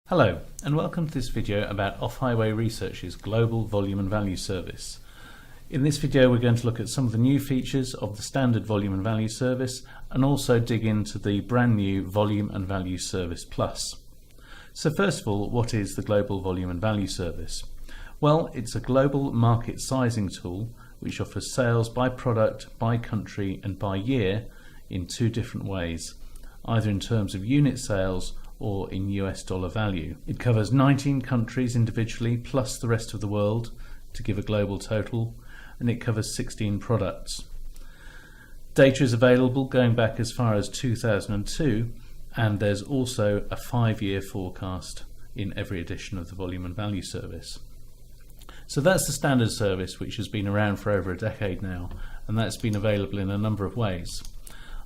Hello, and welcome to this video about Off-Highway Research's Global Volume and Value Service. In this video we're going to look at some of the new features of the standard Volume and Value Service and also dig into the brand new Volume and Value Service Plus. So first of all, what is the Global Volume and Value Service? Well, it's a global market sizing tool which offers sales by product, by country and by year in two different ways, either in terms of unit sales or in US dollar value. It covers 19 countries individually plus the rest of the world to give a global total, and it covers 16 products. Data is available going back as far as 2002, and there's also a 5-year forecast in every edition of the Volume and Value Service. So that's the standard service, which has been around for over a decade now, and that's been available in a number of ways.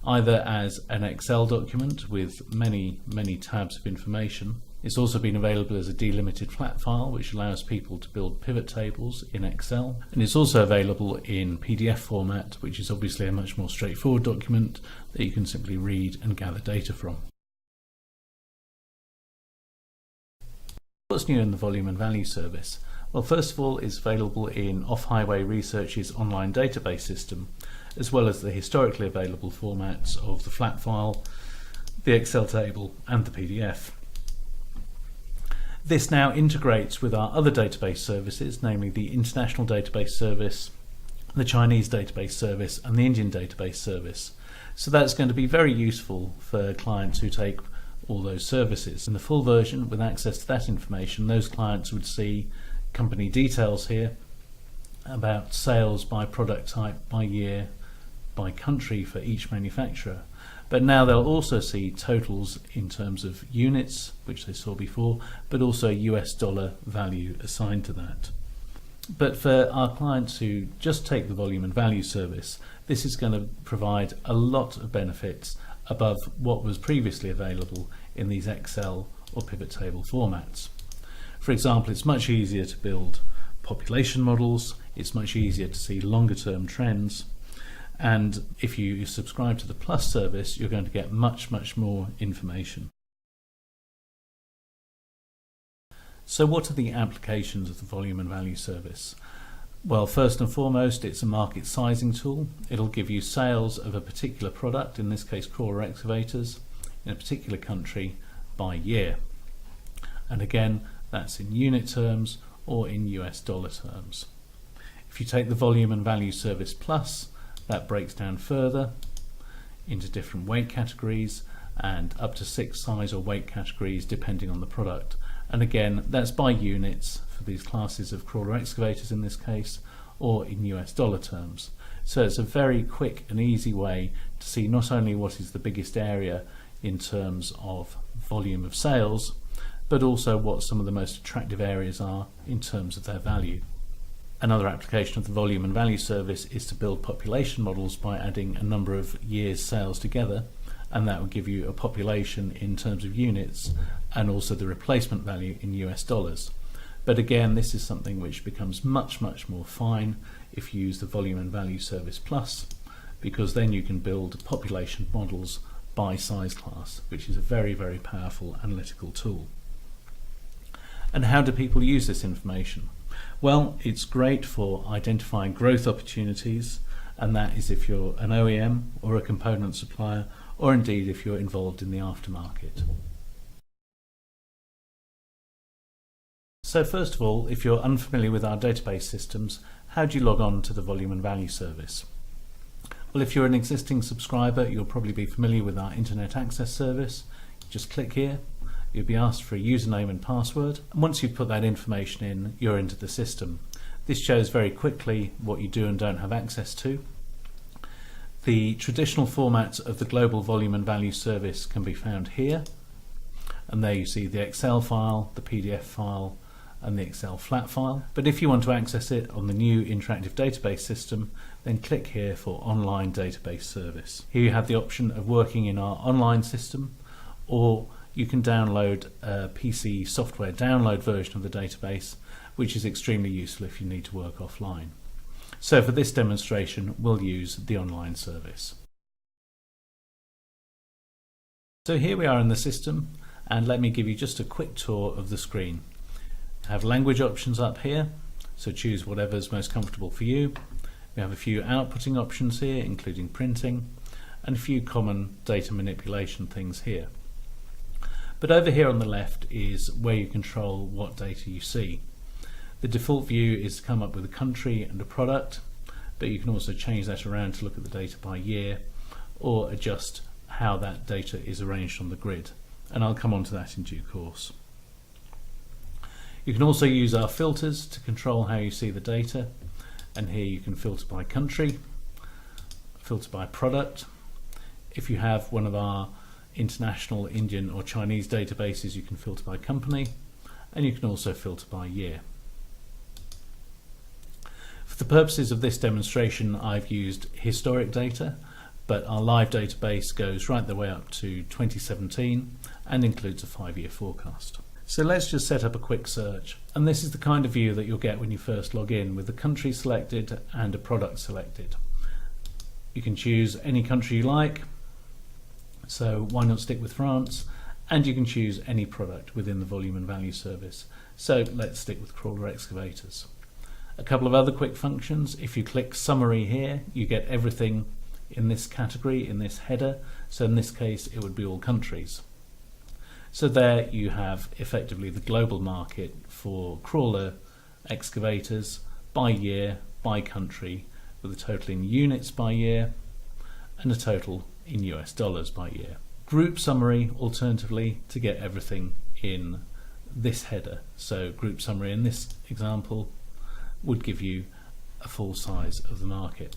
Either as an Excel document with many tabs of information. It's also been available as a delimited flat file, which allows people to build pivot tables in Excel, and it's also available in PDF format, which is obviously a much more straightforward document that you can simply read and gather data from. What's new in the Volume and Value Service? Well, first of all, it's available in Off-Highway Research's online database system, as well as the historically available formats of the flat file, the Excel table and the PDF. This now integrates with our other database services, namely the International Database Service, the Chinese Database Service and the Indian Database Service. So that's going to be very useful for clients who take all those services. In the full version, with access to that information, those clients would see company details here about sales by product type, by year, by country for each manufacturer, but now they'll also see totals in terms of units, which they saw before, but also US dollar value assigned to that. But for our clients who just take the Volume and Value Service, this is going to provide a lot of benefits above what was previously available in these Excel or pivot table formats. For example, it's much easier to build population models, it's much easier to see longer term trends, and if you subscribe to the Plus service, you're going to get much more information. So what are the applications of the Volume and Value Service? Well, first and foremost, it's a market sizing tool. It'll give you sales of a particular product, in this case crawler excavators, in a particular country by year. And again, that's in unit terms or in US dollar terms. If you take the Volume and Value Service Plus, that breaks down further into different weight categories and up to 6 size or weight categories depending on the product. And again, that's by units for these classes of crawler excavators in this case, or in US dollar terms. So it's a very quick and easy way to see not only what is the biggest area in terms of volume of sales, but also what some of the most attractive areas are in terms of their value. Another application of the Volume and Value Service is to build population models by adding a number of years' sales together, and that will give you a population in terms of units and also the replacement value in US dollars. But again, this is something which becomes much more fine if you use the Volume and Value Service Plus, because then you can build population models by size class, which is a very powerful analytical tool. And how do people use this information? Well, it's great for identifying growth opportunities, and that is if you're an OEM or a component supplier, or indeed if you're involved in the aftermarket. So first of all, if you're unfamiliar with our database systems, how do you log on to the Volume and Value Service? Well, if you're an existing subscriber, you'll probably be familiar with our Internet Access Service. Just click here. You'll be asked for a username and password, and once you've put that information in, you're into the system. This shows very quickly what you do and don't have access to. The traditional formats of the Global Volume and Value Service can be found here, and there you see the Excel file, the PDF file and the Excel flat file. But if you want to access it on the new interactive database system, then click here for Online Database Service. Here you have the option of working in our online system, or you can download a PC software download version of the database, which is extremely useful if you need to work offline. So for this demonstration, we'll use the online service. So here we are in the system, And let me give you just a quick tour of the screen. I have language options up here, so choose whatever's most comfortable for you. We have a few outputting options here, including printing, and a few common data manipulation things here. But over here on the left is where you control what data you see. The default view is to come up with a country and a product, but you can also change that around to look at the data by year or adjust how that data is arranged on the grid. And I'll come on to that in due course. You can also use our filters to control how you see the data, and here you can filter by country, filter by product. If you have one of our international Indian or Chinese databases, you can filter by company, and you can also filter by year. For the purposes of this demonstration, I've used historic data, but our live database goes right the way up to 2017 and includes a 5-year forecast. So let's just set up a quick search, and this is the kind of view that you'll get when you first log in, with the country selected and a product selected. You can choose any country you like, so why not stick with France, and you can choose any product within the volume and value service. So let's stick with crawler excavators. A couple of other quick functions. If you click summary here, you get everything in this category, in this header. So in this case it would be all countries. So there you have effectively the global market for crawler excavators by year, by country, with a total in units by year and a total in US dollars by year. Group summary alternatively to get everything in this header. So group summary in this example would give you a full size of the market.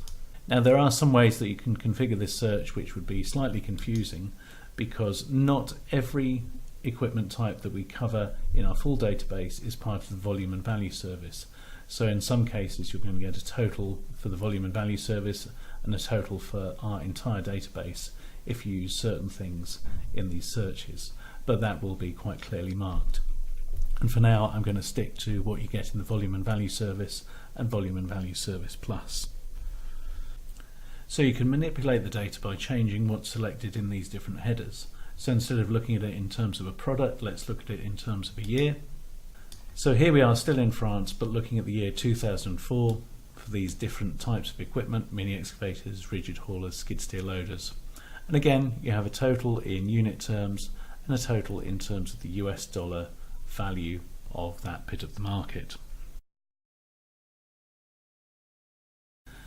Now there are some ways that you can configure this search which would be slightly confusing, because not every equipment type that we cover in our full database is part of the volume and value service. So in some cases you're going to get a total for the volume and value service and a total for our entire database if you use certain things in these searches, but that will be quite clearly marked. And for now I'm going to stick to what you get in the volume and value service and volume and value service plus. So you can manipulate the data by changing what's selected in these different headers. So instead of looking at it in terms of a product, let's look at it in terms of a year. So here we are still in France, but looking at the year 2004 for these different types of equipment: mini excavators, rigid haulers, skid steer loaders. And again, you have a total in unit terms and a total in terms of the US dollar value of that bit of the market.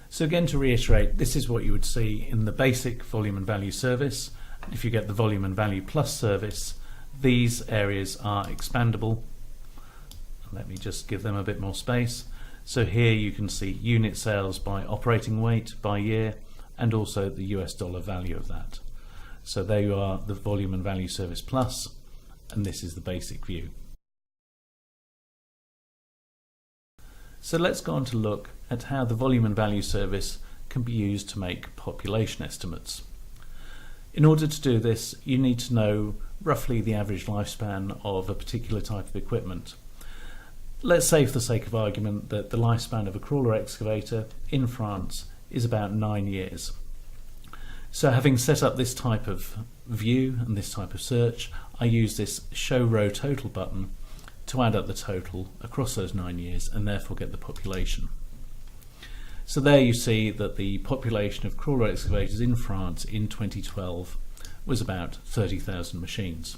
So again, to reiterate, this is what you would see in the basic volume and value service. If you get the volume and value plus service, these areas are expandable. Let me just give them a bit more space. So here you can see unit sales by operating weight by year and also the US dollar value of that. So there you are, the volume and value service plus, and this is the basic view. So let's go on to look at how the volume and value service can be used to make population estimates. In order to do this, you need to know roughly the average lifespan of a particular type of equipment. Let's say, for the sake of argument, that the lifespan of a crawler excavator in France is about 9 years. So having set up this type of view and this type of search, I use this show row total button to add up the total across those 9 years and therefore get the population. So there you see that the population of crawler excavators in France in 2012 was about 30,000 machines.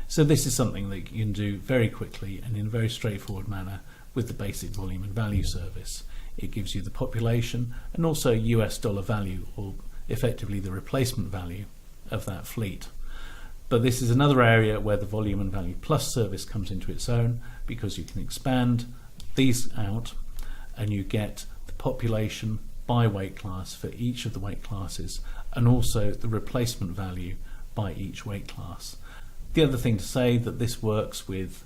So this is something that you can do very quickly and in a very straightforward manner with the basic volume and value service. It gives you the population and also US dollar value, or effectively the replacement value of that fleet. But this is another area where the volume and value plus service comes into its own, because you can expand these out and you get the population by weight class for each of the weight classes and also the replacement value by each weight class. The other thing to say that this works with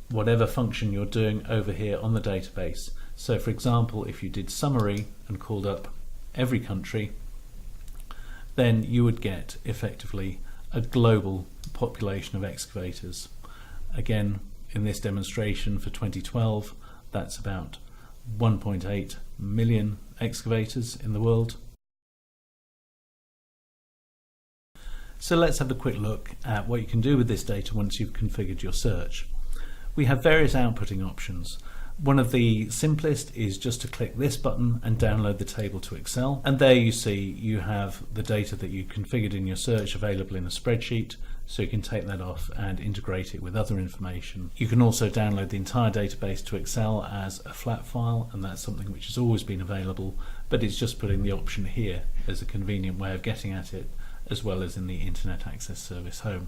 whatever function you're doing over here on the database. So for example, if you did summary and called up every country, then you would get effectively a global population of excavators. Again, in this demonstration for 2012, that's about 1.8 million excavators in the world. So let's have a quick look at what you can do with this data once you've configured your search. We have various outputting options. One of the simplest is just to click this button and download the table to Excel, and there you see you have the data that you configured in your search available in a spreadsheet, so you can take that off and integrate it with other information. You can also download the entire database to Excel as a flat file, and that's something which has always been available, but it's just putting the option here as a convenient way of getting at it, as well as in the Internet Access Service home.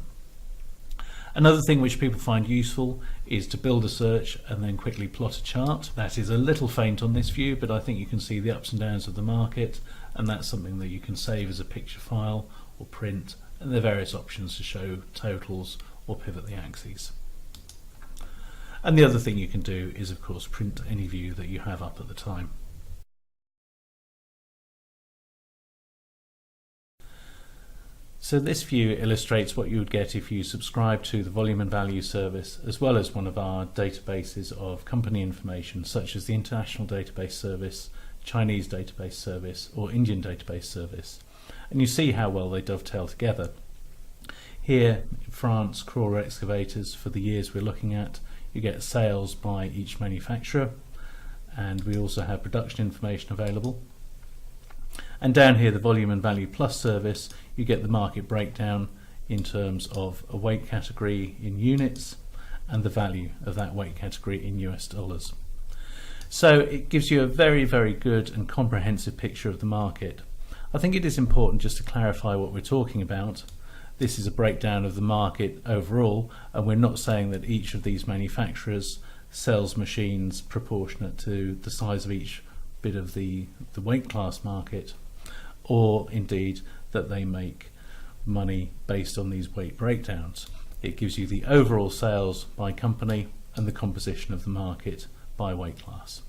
Another thing which people find useful is to build a search and then quickly plot a chart. That is a little faint on this view, but I think you can see the ups and downs of the market, and that's something that you can save as a picture file or print, and there are various options to show totals or pivot the axes. And the other thing you can do is, of course, print any view that you have up at the time. So this view illustrates what you would get if you subscribe to the volume and value service, as well as one of our databases of company information, such as the International Database Service, Chinese Database Service, or Indian Database Service. And you see how well they dovetail together. Here in France, Crawler excavators, for the years we're looking at, you get sales by each manufacturer, and we also have production information available. And down here, the volume and value plus service, you get the market breakdown in terms of a weight category in units and the value of that weight category in US dollars. So it gives you a very, very good and comprehensive picture of the market. I think it is important just to clarify what we're talking about. This is a breakdown of the market overall, and we're not saying that each of these manufacturers sells machines proportionate to the size of each bit of the weight class market, or indeed that they make money based on these weight breakdowns. It gives you the overall sales by company and the composition of the market by weight class.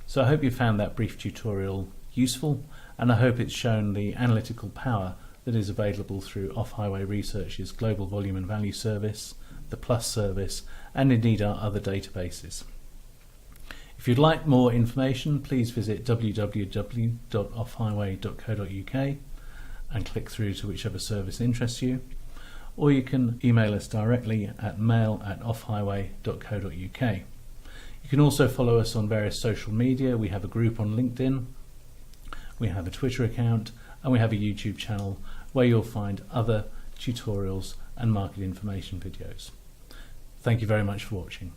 So I hope you found that brief tutorial useful, and I hope it's shown the analytical power that is available through Off-Highway Research's Global Volume and Value Service, the Plus service, and indeed our other databases. If you'd like more information, please visit www.offhighway.co.uk and click through to whichever service interests you, or you can email us directly at mail@offhighway.co.uk. You can also follow us on various social media. We have a group on LinkedIn, we have a Twitter account, and we have a YouTube channel where you'll find other tutorials and market information videos. Thank you very much for watching.